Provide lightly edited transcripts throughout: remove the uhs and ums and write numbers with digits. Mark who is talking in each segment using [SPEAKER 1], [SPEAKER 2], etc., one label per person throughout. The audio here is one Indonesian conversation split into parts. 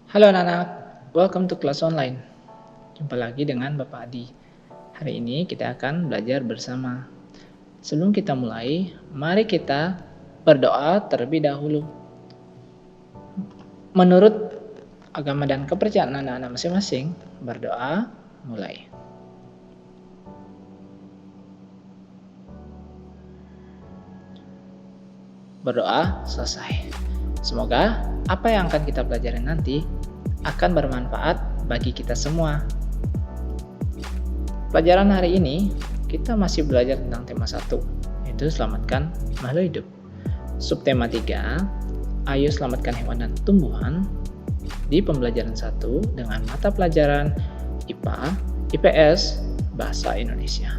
[SPEAKER 1] Halo anak-anak, welcome to kelas online. Jumpa lagi dengan Bapak Adi. Hari ini kita akan belajar bersama. Sebelum kita mulai, mari kita berdoa terlebih dahulu. Menurut agama dan kepercayaan anak-anak masing-masing, berdoa mulai. Berdoa selesai. Semoga apa yang akan kita pelajari nanti akan bermanfaat bagi kita semua. Pelajaran hari ini kita masih belajar tentang tema 1, yaitu selamatkan makhluk hidup. Subtema 3, ayo selamatkan hewan dan tumbuhan di pembelajaran 1 dengan mata pelajaran IPA, IPS, Bahasa Indonesia.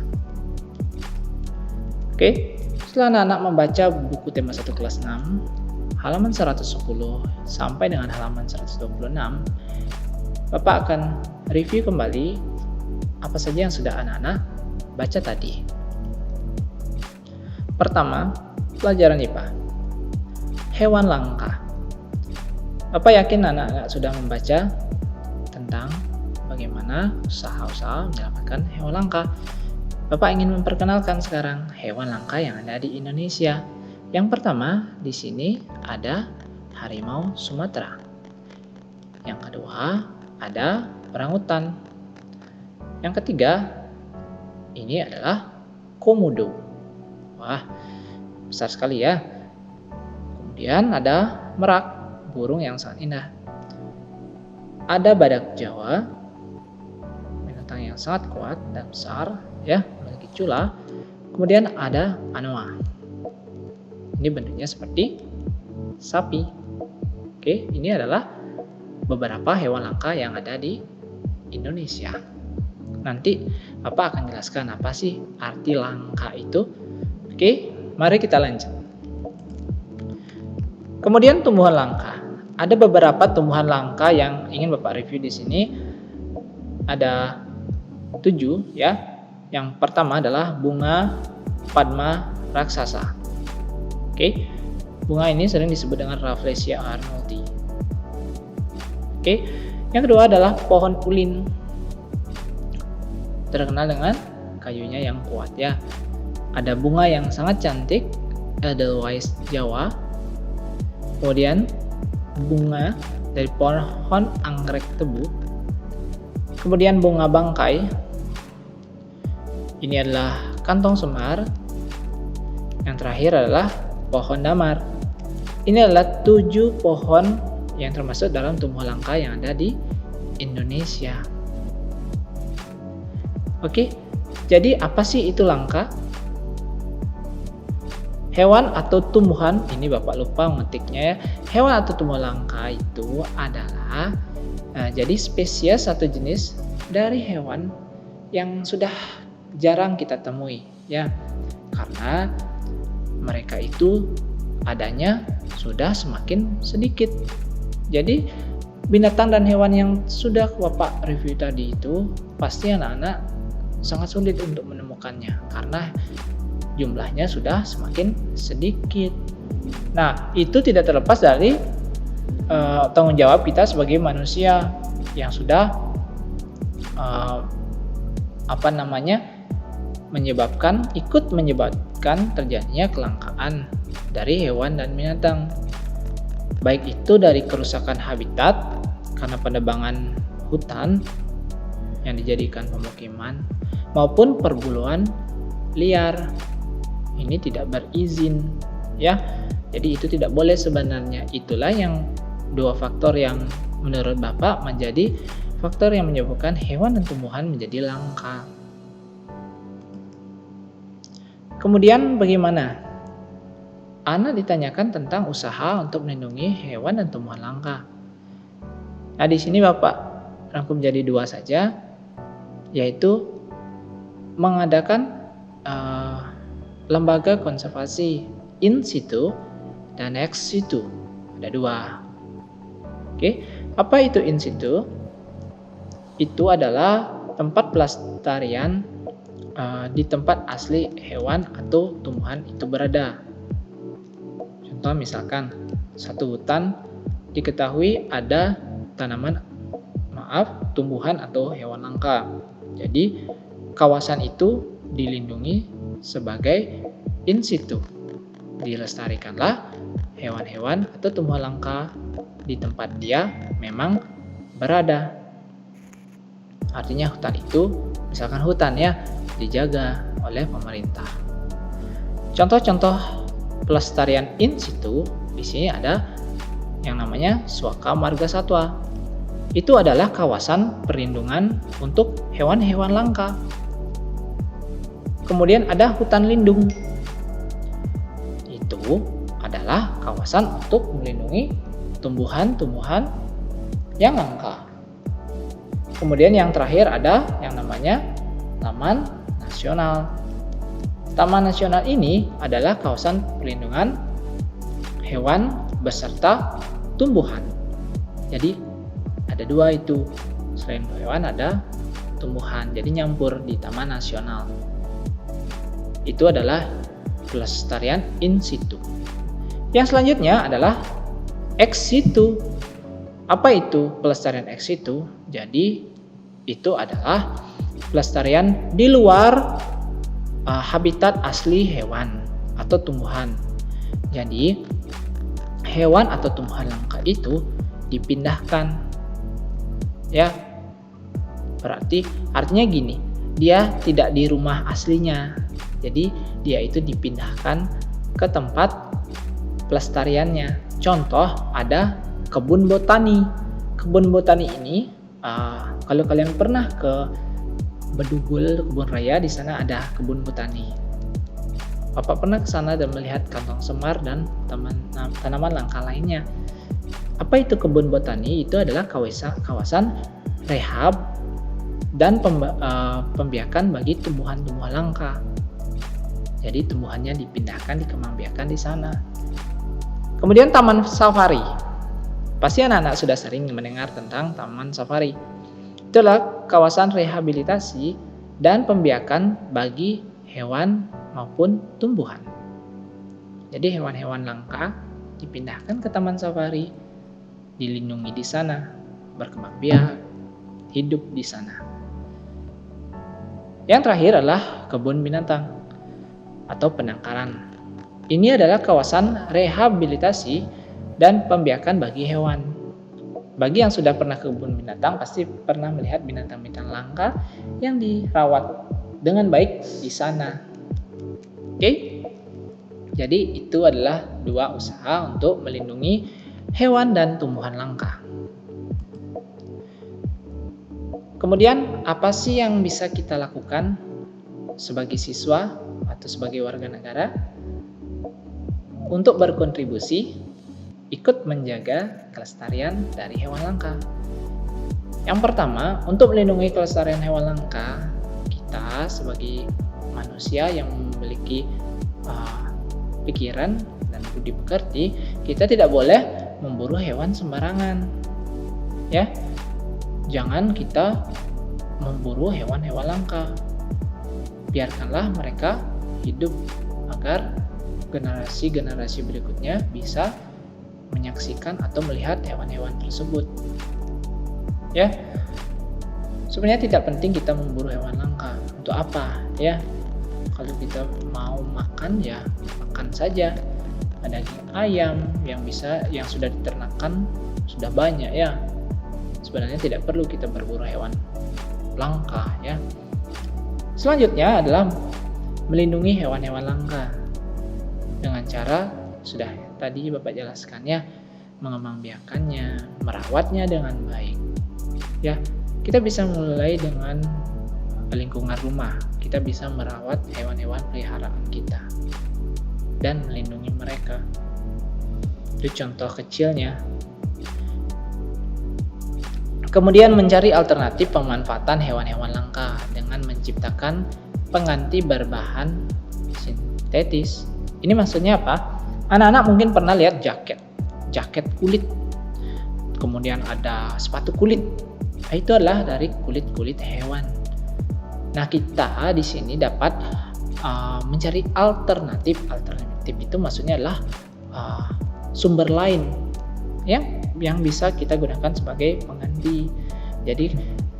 [SPEAKER 1] Oke, setelah anak-anak membaca buku tema 1 kelas 6, halaman 110 sampai dengan halaman 126, Bapak akan review kembali apa saja yang sudah anak-anak baca tadi. Pertama, pelajaran IPA. Hewan langka. Bapak yakin anak-anak sudah membaca tentang bagaimana usaha-usaha menyelamatkan hewan langka. Bapak ingin memperkenalkan sekarang hewan langka yang ada di Indonesia. Yang pertama, di sini ada harimau Sumatera. Yang kedua, ada orangutan. Yang ketiga, ini adalah komodo. Wah, besar sekali ya. Kemudian ada merak, burung yang sangat indah. Ada badak Jawa, binatang yang sangat kuat dan besar, ya, memiliki cula. Kemudian ada anoa. Ini bentuknya seperti sapi. Oke, ini adalah beberapa hewan langka yang ada di Indonesia. Nanti Bapak akan jelaskan apa sih arti langka itu. Oke, mari kita lanjut. Kemudian tumbuhan langka. Ada beberapa tumbuhan langka yang ingin Bapak review di sini. Ada 7 ya. Yang pertama adalah bunga Padma raksasa. Oke, bunga ini sering disebut dengan Rafflesia arnoldii. Oke, yang kedua adalah pohon ulin, terkenal dengan kayunya yang kuat ya. Ada bunga yang sangat cantik, Edelweiss Jawa. Kemudian bunga dari pohon anggrek tebu. Kemudian bunga bangkai. Ini adalah kantong semar. Yang terakhir adalah pohon damar. Ini adalah 7 pohon yang termasuk dalam tumbuhan langka yang ada di Indonesia. Oke, jadi apa sih itu langka? Hewan atau tumbuhan, ini Bapak lupa mengetiknya ya. Hewan atau tumbuhan langka itu adalah jadi spesies atau jenis dari hewan yang sudah jarang kita temui ya. Karena mereka itu adanya sudah semakin sedikit. Jadi binatang dan hewan yang sudah Bapak review tadi itu pasti anak-anak sangat sulit untuk menemukannya karena jumlahnya sudah semakin sedikit. Nah, itu tidak terlepas dari tanggung jawab kita sebagai manusia yang sudah ikut menyebabkan terjadinya kelangkaan dari hewan dan binatang. Baik itu dari kerusakan habitat karena penebangan hutan yang dijadikan pemukiman maupun perburuan liar. Ini tidak berizin ya. Jadi itu tidak boleh sebenarnya. Itulah yang 2 faktor yang menurut Bapak menjadi faktor yang menyebabkan hewan dan tumbuhan menjadi langka. Kemudian bagaimana? Anak ditanyakan tentang usaha untuk melindungi hewan dan tumbuhan langka. Nah, di sini Bapak rangkum jadi 2 saja, yaitu mengadakan lembaga konservasi in situ dan ex situ. Ada 2. Oke, apa itu in situ? Itu adalah tempat pelestarian di tempat asli hewan atau tumbuhan itu berada. Contoh misalkan satu hutan diketahui ada tumbuhan atau hewan langka. Jadi kawasan itu dilindungi sebagai in situ. Dilestarikanlah hewan-hewan atau tumbuhan langka di tempat dia memang berada. Artinya hutan itu, misalkan hutan ya, dijaga oleh pemerintah. Contoh-contoh pelestarian in situ di sini ada yang namanya Suaka Marga Satwa. Itu adalah kawasan perlindungan untuk hewan-hewan langka. Kemudian ada hutan lindung. Itu adalah kawasan untuk melindungi tumbuhan-tumbuhan yang langka. Kemudian yang terakhir ada yang namanya Taman Nasional. Taman Nasional ini adalah kawasan perlindungan hewan beserta tumbuhan. Jadi ada dua itu, selain hewan ada tumbuhan, jadi nyampur di Taman Nasional. Itu adalah pelestarian in situ. Yang selanjutnya adalah ex situ. Apa itu pelestarian ex situ? Jadi itu adalah pelestarian di luar habitat asli hewan atau tumbuhan. Jadi hewan atau tumbuhan langka itu dipindahkan. Ya. Berarti artinya gini, dia tidak di rumah aslinya. Jadi dia itu dipindahkan ke tempat pelestariannya. Contoh ada kebun botani. Kebun botani ini kalau kalian pernah ke Bedugul, kebun raya, di sana ada kebun botani. Bapak pernah ke sana dan melihat kantong semar dan tanaman langka lainnya. Apa itu kebun botani? Itu adalah kawasan rehab dan pembiakan bagi tumbuhan-tumbuhan langka. Jadi tumbuhannya dipindahkan, dikembangbiakan di sana. Kemudian taman safari. Pasti anak-anak sudah sering mendengar tentang taman safari. Itulah kawasan rehabilitasi dan pembiakan bagi hewan maupun tumbuhan. Jadi hewan-hewan langka dipindahkan ke taman safari, dilindungi di sana, berkembang biak, hidup di sana. Yang terakhir adalah kebun binatang atau penangkaran. Ini adalah kawasan rehabilitasi dan pembiakan bagi hewan. Bagi yang sudah pernah ke kebun binatang pasti pernah melihat binatang-binatang langka yang dirawat dengan baik di sana. Oke? Jadi itu adalah dua usaha untuk melindungi hewan dan tumbuhan langka. Kemudian apa sih yang bisa kita lakukan sebagai siswa atau sebagai warga negara untuk berkontribusi ikut menjaga kelestarian dari hewan langka? Yang pertama, untuk melindungi kelestarian hewan langka, kita sebagai manusia yang memiliki pikiran dan budi pekerti, kita tidak boleh memburu hewan sembarangan. Ya, jangan kita memburu hewan-hewan langka. Biarkanlah mereka hidup agar generasi-generasi berikutnya bisa menyaksikan atau melihat hewan-hewan tersebut. Ya, sebenarnya tidak penting kita memburu hewan langka. Untuk apa? Ya, kalau kita mau makan ya makan saja. Daging ayam yang sudah diternakan sudah banyak ya. Sebenarnya tidak perlu kita berburu hewan langka ya. Selanjutnya adalah melindungi hewan-hewan langka dengan cara sudah tadi Bapak jelaskan ya, mengembangbiakannya, merawatnya dengan baik. Ya, kita bisa mulai dengan lingkungan rumah. Kita bisa merawat hewan-hewan peliharaan kita dan melindungi mereka. Itu contoh kecilnya. Kemudian mencari alternatif pemanfaatan hewan-hewan langka dengan menciptakan pengganti berbahan sintetis. Ini maksudnya apa? Anak-anak mungkin pernah lihat jaket kulit. Kemudian ada sepatu kulit. Itu adalah dari kulit-kulit hewan. Nah, kita di sini dapat mencari alternatif. Alternatif itu maksudnya adalah sumber lain, ya, yang bisa kita gunakan sebagai pengganti. Jadi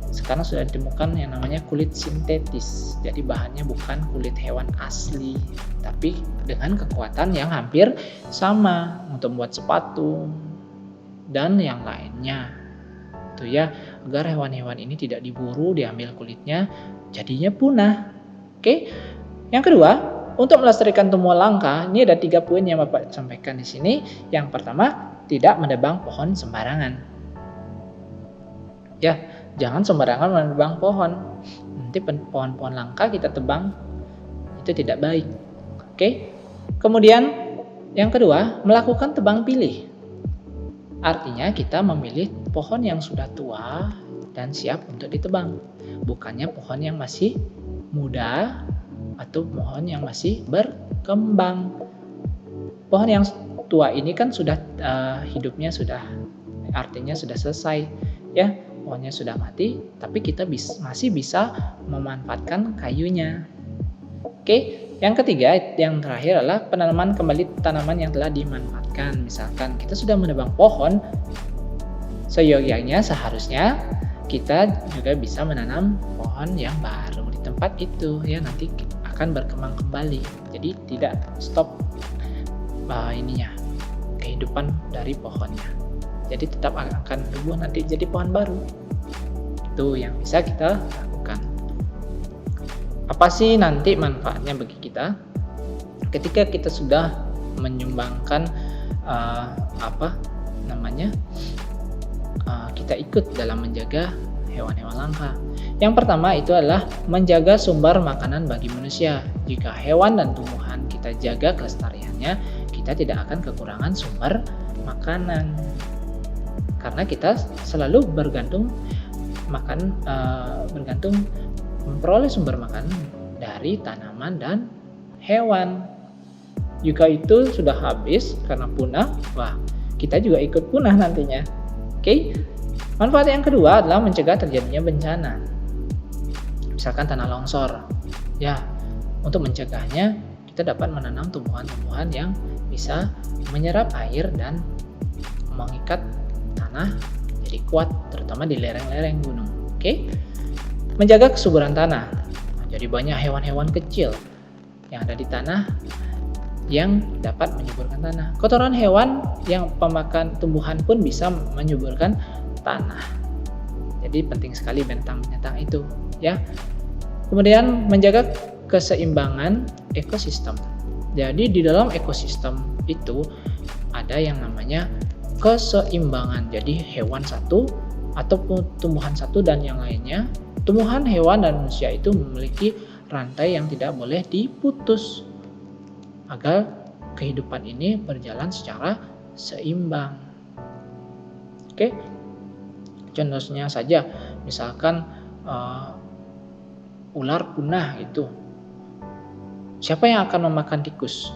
[SPEAKER 1] sekarang sudah ditemukan yang namanya kulit sintetis. Jadi bahannya bukan kulit hewan asli, tapi dengan kekuatan yang hampir sama untuk membuat sepatu dan yang lainnya. Itu ya, agar hewan-hewan ini tidak diburu, diambil kulitnya, jadinya punah. Oke. Yang kedua, untuk melestarikan tumbuhan langka, ini ada 3 poin yang Bapak sampaikan di sini. Yang pertama, tidak menebang pohon sembarangan. Ya, jangan sembarangan menebang pohon. Nanti pohon-pohon langka kita tebang, itu tidak baik. Oke. Kemudian yang kedua, melakukan tebang pilih. Artinya kita memilih pohon yang sudah tua dan siap untuk ditebang, bukannya pohon yang masih muda atau pohon yang masih berkembang. Pohon yang tua ini kan sudah hidupnya sudah, artinya sudah selesai, ya, pohonnya sudah mati, tapi kita masih bisa memanfaatkan kayunya. Oke. Yang ketiga, yang terakhir adalah penanaman kembali tanaman yang telah dimanfaatkan. Misalkan kita sudah menebang pohon, seharusnya kita juga bisa menanam pohon yang baru di tempat itu, ya, nanti akan berkembang kembali. Jadi tidak stop kehidupan dari pohonnya. Jadi tetap akan tumbuh nanti jadi pohon baru. Itu yang bisa kita lakukan. Apa sih nanti manfaatnya bagi kita ketika kita sudah menyumbangkan kita ikut dalam menjaga hewan-hewan langka? Yang pertama itu adalah menjaga sumber makanan bagi manusia. Jika hewan dan tumbuhan kita jaga kelestariannya, kita tidak akan kekurangan sumber makanan. Karena kita selalu bergantung memperoleh sumber makanan dari tanaman dan hewan. Jika itu sudah habis karena punah, kita juga ikut punah nantinya. Oke. Manfaat yang kedua adalah mencegah terjadinya bencana. Misalkan tanah longsor. Ya, untuk mencegahnya kita dapat menanam tumbuhan-tumbuhan yang bisa menyerap air dan mengikat tanah jadi kuat, terutama di lereng-lereng gunung. Oke. Menjaga kesuburan tanah. Jadi banyak hewan-hewan kecil yang ada di tanah yang dapat menyuburkan tanah. Kotoran hewan yang pemakan tumbuhan pun bisa menyuburkan tanah. Jadi penting sekali binatang-binatang itu, ya. Kemudian menjaga keseimbangan ekosistem. Jadi di dalam ekosistem itu ada yang namanya keseimbangan. Jadi hewan satu ataupun tumbuhan satu dan yang lainnya, tumbuhan, hewan, dan manusia itu memiliki rantai yang tidak boleh diputus agar kehidupan ini berjalan secara seimbang. Oke. Contohnya saja, misalkan ular punah itu. Siapa yang akan memakan tikus?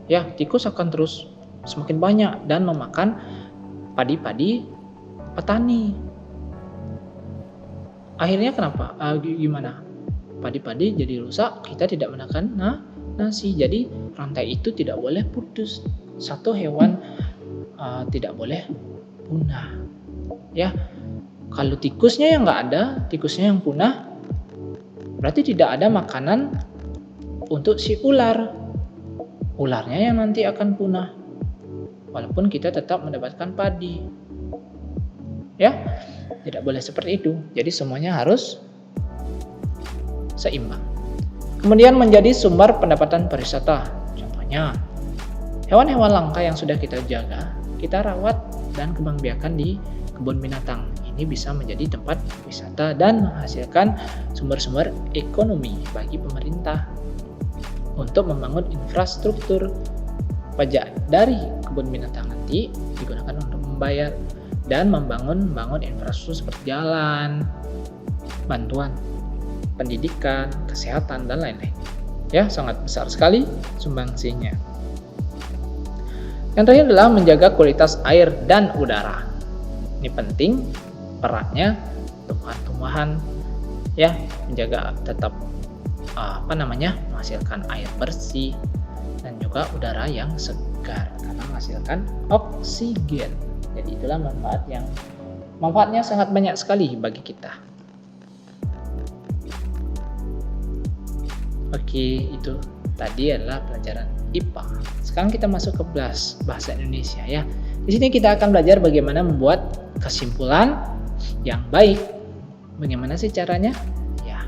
[SPEAKER 1] Ya, tikus akan terus semakin banyak dan memakan padi-padi petani. Akhirnya kenapa? Gimana? Padi-padi jadi rusak, kita tidak makan nasi. Jadi rantai itu tidak boleh putus. Satu hewan tidak boleh punah. Ya, kalau tikusnya yang nggak ada, tikusnya yang punah, berarti tidak ada makanan untuk si ular. Ularnya yang nanti akan punah. Walaupun kita tetap mendapatkan padi. Ya, tidak boleh seperti itu. Jadi semuanya harus seimbang. Kemudian menjadi sumber pendapatan pariwisata. Contohnya, hewan-hewan langka yang sudah kita jaga, kita rawat dan kembangbiakan di kebun binatang. Ini bisa menjadi tempat wisata dan menghasilkan sumber-sumber ekonomi bagi pemerintah untuk membangun infrastruktur. Pajak dari kebun binatang nanti digunakan untuk membayar dan membangun infrastruktur seperti jalan, bantuan pendidikan, kesehatan, dan lain-lain. Ya, sangat besar sekali sumbangsinya. Yang terakhir adalah menjaga kualitas air dan udara. Ini penting perannya tumbuhan-tumbuhan, ya, menjaga tetap menghasilkan air bersih dan juga udara yang segar karena menghasilkan oksigen. Jadi itulah manfaatnya sangat banyak sekali bagi kita. Oke, itu tadi adalah pelajaran IPA. Sekarang kita masuk ke bahasa Indonesia ya. Di sini kita akan belajar bagaimana membuat kesimpulan yang baik. Bagaimana sih caranya? Ya,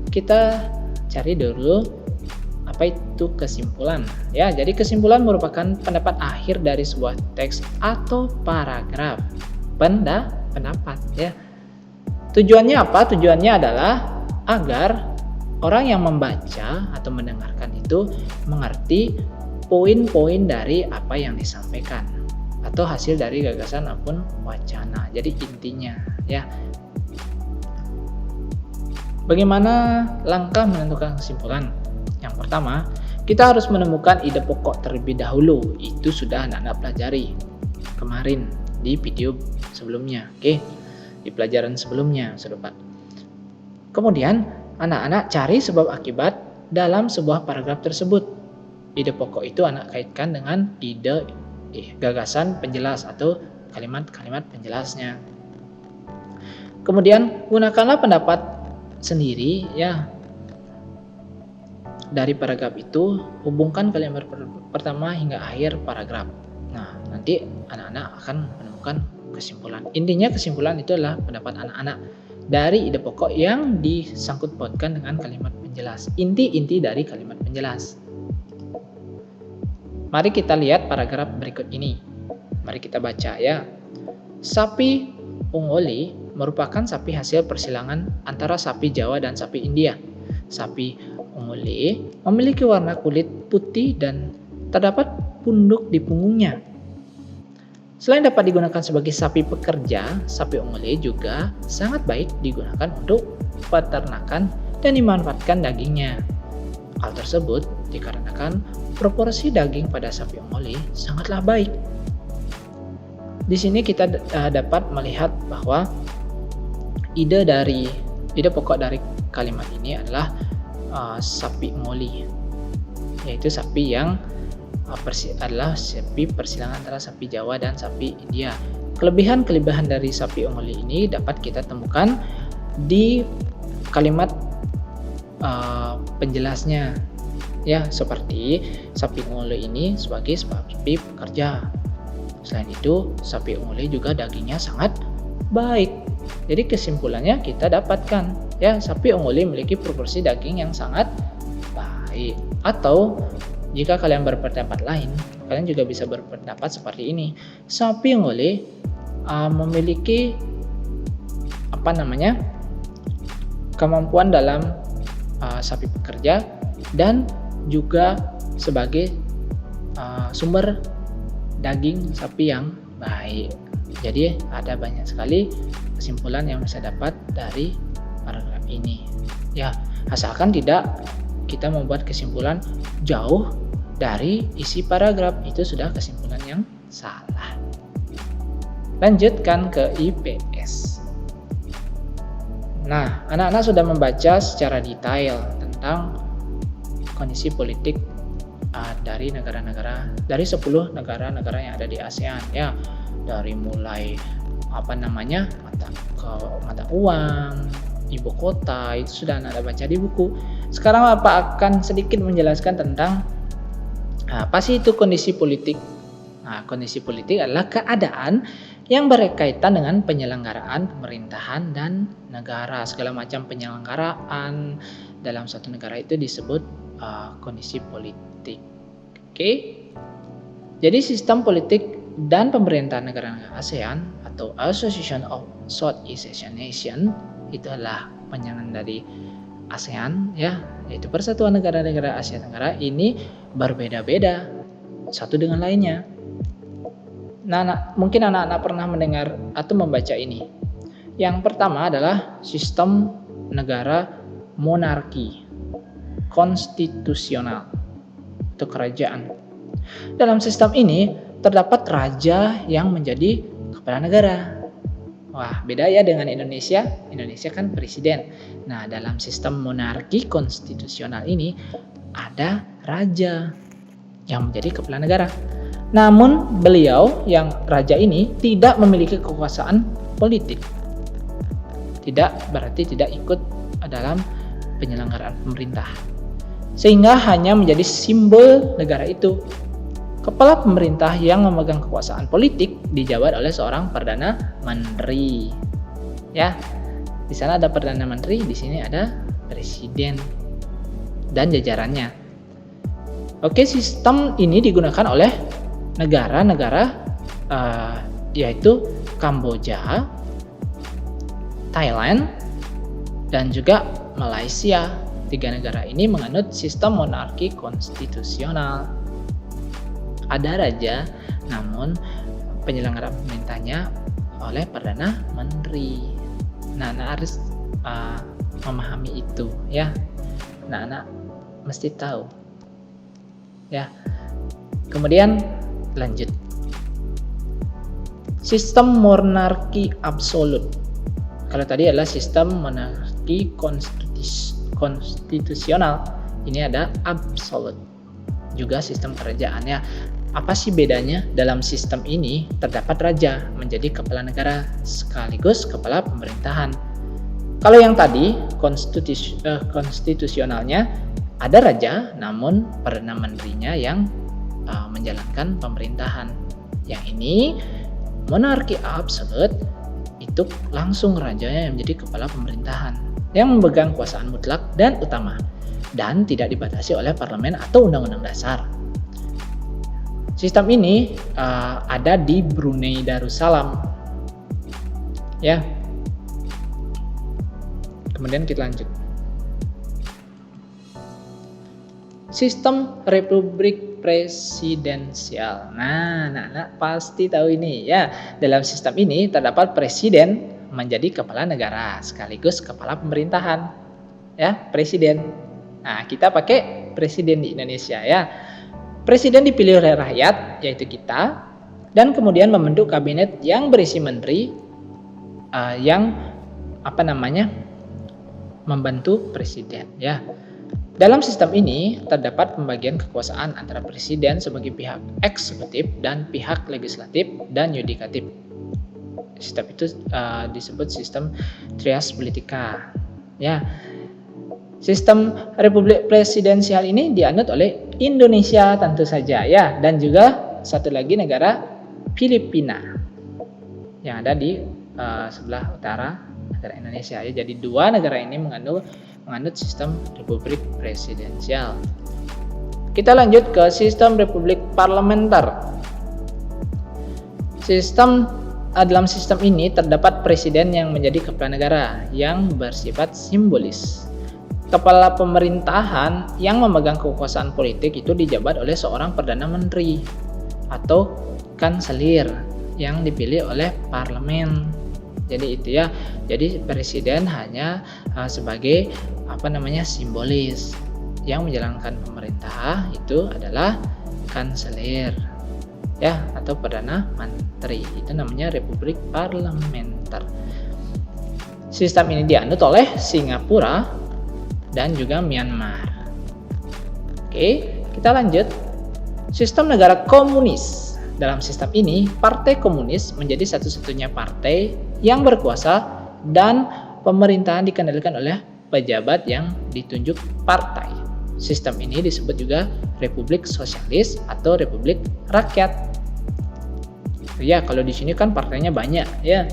[SPEAKER 1] kita cari dulu apa itu kesimpulan. Ya, jadi kesimpulan merupakan pendapat akhir dari sebuah teks atau paragraf. Pendapat ya. Tujuannya apa? Tujuannya adalah agar orang yang membaca atau mendengarkan itu mengerti poin-poin dari apa yang disampaikan atau hasil dari gagasan maupun wacana. Jadi intinya ya. Bagaimana langkah menentukan kesimpulan? Yang pertama, kita harus menemukan ide pokok terlebih dahulu. Itu sudah anak-anak pelajari kemarin di video sebelumnya, oke? Di pelajaran sebelumnya, saudara. Kemudian, anak-anak cari sebab akibat dalam sebuah paragraf tersebut. Ide pokok itu anak kaitkan dengan gagasan penjelas atau kalimat-kalimat penjelasnya. Kemudian, gunakanlah pendapat sendiri ya dari paragraf itu, hubungkan kalimat pertama hingga akhir paragraf. Nah, nanti anak-anak akan menemukan kesimpulan. Intinya kesimpulan itu adalah pendapat anak-anak dari ide pokok yang disangkut pautkan dengan kalimat penjelas. Inti-inti dari kalimat penjelas. Mari kita lihat paragraf berikut ini. Mari kita baca ya. Sapi ungoli merupakan sapi hasil persilangan antara sapi Jawa dan sapi India. Sapi ungoli memiliki warna kulit putih dan terdapat punduk di punggungnya. Selain dapat digunakan sebagai sapi pekerja, sapi ungoli juga sangat baik digunakan untuk peternakan dan dimanfaatkan dagingnya. Hal tersebut dikarenakan proporsi daging pada sapi ungoli sangatlah baik. Di sini kita dapat melihat bahwa ide pokok dari kalimat ini adalah sapi ungoli, yaitu sapi yang adalah sapi persilangan antara sapi Jawa dan sapi India. Kelebihan-kelebihan dari sapi ungoli ini dapat kita temukan di kalimat penjelasnya, ya, seperti sapi ungoli ini sebagai sapi pekerja. Selain itu, sapi ungoli juga dagingnya sangat baik. Jadi kesimpulannya kita dapatkan, ya, sapi ungoli memiliki proporsi daging yang sangat baik. Atau jika kalian berpendapat lain, kalian juga bisa berpendapat seperti ini. Sapi ungoli memiliki kemampuan dalam sapi pekerja dan juga sebagai sumber daging sapi yang baik. Jadi ada banyak sekali kesimpulan yang bisa dapat dari paragraf ini. Ya, asalkan tidak kita membuat kesimpulan jauh dari isi paragraf, itu sudah kesimpulan yang salah. Lanjutkan ke IPS. Nah, anak-anak sudah membaca secara detail tentang kondisi politik dari 10 negara-negara yang ada di ASEAN, ya, dari mulai mata uang, ibu kota, itu sudah Anda baca di buku. Sekarang Bapak akan sedikit menjelaskan tentang apa sih itu kondisi politik. Nah, kondisi politik adalah keadaan yang berkaitan dengan penyelenggaraan pemerintahan dan negara. Segala macam penyelenggaraan dalam suatu negara itu disebut kondisi politik. Oke? Jadi sistem politik dan pemerintahan negara-negara ASEAN atau Association of Southeast Asian Nations itu adalah panjangan dari ASEAN, ya, yaitu Persatuan Negara-negara Asia Tenggara. Ini berbeda-beda satu dengan lainnya. Nah, mungkin anak-anak pernah mendengar atau membaca ini. Yang pertama adalah sistem negara monarki konstitusional atau kerajaan. Dalam sistem ini terdapat raja yang menjadi kepala negara. Wah, beda ya dengan Indonesia. Indonesia kan presiden. Nah, dalam sistem monarki konstitusional ini ada raja yang menjadi kepala negara. Namun beliau yang raja ini tidak memiliki kekuasaan politik. Tidak berarti tidak ikut dalam penyelenggaraan pemerintah. Sehingga hanya menjadi simbol negara itu. Kepala pemerintah yang memegang kekuasaan politik dijabat oleh seorang perdana menteri. Ya. Di sana ada perdana menteri, di sini ada presiden dan jajarannya. Oke, sistem ini digunakan oleh negara-negara yaitu Kamboja, Thailand, dan juga Malaysia. 3 negara ini menganut sistem monarki konstitusional. Ada raja, namun penyelenggaraan pemerintahnya oleh perdana menteri. Nah, anak harus memahami itu, ya. Nah, anak mesti tahu, ya. Kemudian lanjut. Sistem monarki absolut. Kalau tadi adalah sistem monarki konstitusional, ini ada absolut. Juga sistem kerajaannya. Apa sih bedanya? Dalam sistem ini terdapat raja menjadi kepala negara sekaligus kepala pemerintahan. Kalau yang tadi konstitusionalnya ada raja, namun perdana menterinya yang menjalankan pemerintahan. Yang ini monarki absolut, itu langsung rajanya yang menjadi kepala pemerintahan yang memegang kekuasaan mutlak dan utama dan tidak dibatasi oleh parlemen atau undang-undang dasar. Sistem ini ada di Brunei Darussalam. Ya. Kemudian kita lanjut. Sistem republik presidensial. Nah, pasti tahu ini ya. Dalam sistem ini terdapat presiden menjadi kepala negara sekaligus kepala pemerintahan. Ya, presiden. Nah, kita pakai presiden di Indonesia ya. Presiden dipilih oleh rakyat, yaitu kita, dan kemudian membentuk kabinet yang berisi menteri yang membantu presiden ya. Dalam sistem ini terdapat pembagian kekuasaan antara presiden sebagai pihak eksekutif dan pihak legislatif dan yudikatif. Sistem itu disebut sistem trias politica. Ya. Sistem republik presidensial ini dianut oleh Indonesia tentu saja ya, dan juga satu lagi negara Filipina yang ada di sebelah utara negara Indonesia ya. Jadi 2 negara ini menganut sistem republik presidensial. Kita lanjut ke sistem republik parlementer. Dalam sistem ini terdapat presiden yang menjadi kepala negara yang bersifat simbolis. Kepala pemerintahan yang memegang kekuasaan politik itu dijabat oleh seorang perdana menteri atau kanselir yang dipilih oleh parlemen. Jadi itu ya. Jadi presiden hanya sebagai simbolis. Yang menjalankan pemerintah itu adalah kanselir ya, atau perdana menteri. Itu namanya republik parlementer. Sistem ini dianut oleh Singapura dan juga Myanmar. Oke, kita lanjut. Sistem negara komunis. Dalam sistem ini, Partai Komunis menjadi satu-satunya partai yang berkuasa dan pemerintahan dikendalikan oleh pejabat yang ditunjuk partai. Sistem ini disebut juga Republik Sosialis atau Republik Rakyat. Ya, kalau di sini kan partainya banyak ya.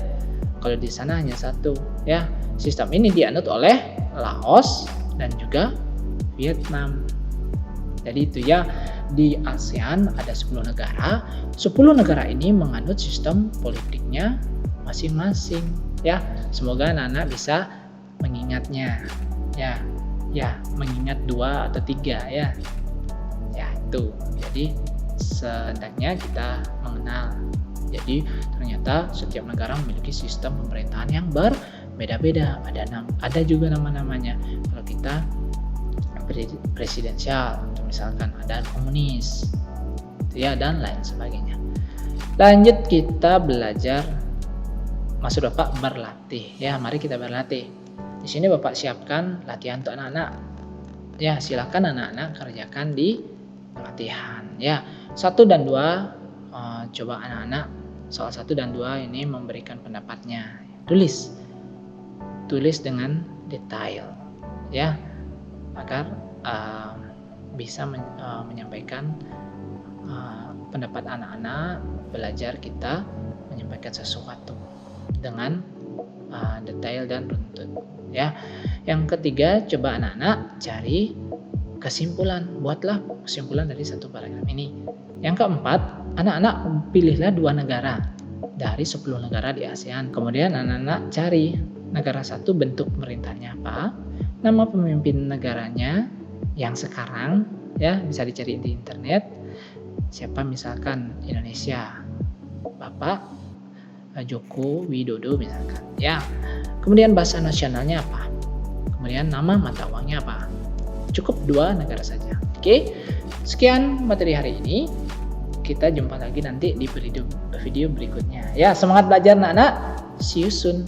[SPEAKER 1] Kalau di sana hanya satu ya. Sistem ini dianut oleh Laos dan juga Vietnam. Jadi itu ya, di ASEAN ada 10 negara. 10 negara ini menganut sistem politiknya masing-masing ya. Semoga anak-anak bisa mengingatnya ya, mengingat 2 atau 3 ya itu. Jadi setidaknya kita mengenal. Jadi ternyata setiap negara memiliki sistem pemerintahan yang berbeda-beda. Ada juga nama-namanya. Kalau kita presidensial, misalkan ada komunis ya, dan lain sebagainya. Lanjut, kita belajar. Maksud Bapak berlatih ya. Mari kita berlatih. Di sini Bapak siapkan latihan untuk anak-anak. Ya, silakan anak-anak kerjakan di pelatihan ya. 1 dan 2 coba anak-anak soal 1 dan 2 ini memberikan pendapatnya. Tulis dengan detail ya, agar bisa menyampaikan pendapat anak-anak. Belajar kita menyampaikan sesuatu dengan detail dan runtut ya. Yang ketiga, coba anak-anak cari kesimpulan, buatlah kesimpulan dari satu paragraf ini. Yang keempat, anak-anak pilihlah 2 negara dari 10 negara di ASEAN. Kemudian anak-anak cari negara satu, bentuk pemerintahnya apa, nama pemimpin negaranya yang sekarang ya, bisa dicari di internet. Siapa, misalkan Indonesia, Bapak Joko Widodo misalkan ya. Kemudian bahasa nasionalnya apa, kemudian nama mata uangnya apa. Cukup 2 negara saja. Oke, sekian materi hari ini. Kita jumpa lagi nanti di video berikutnya ya. Semangat belajar anak-anak, see you soon.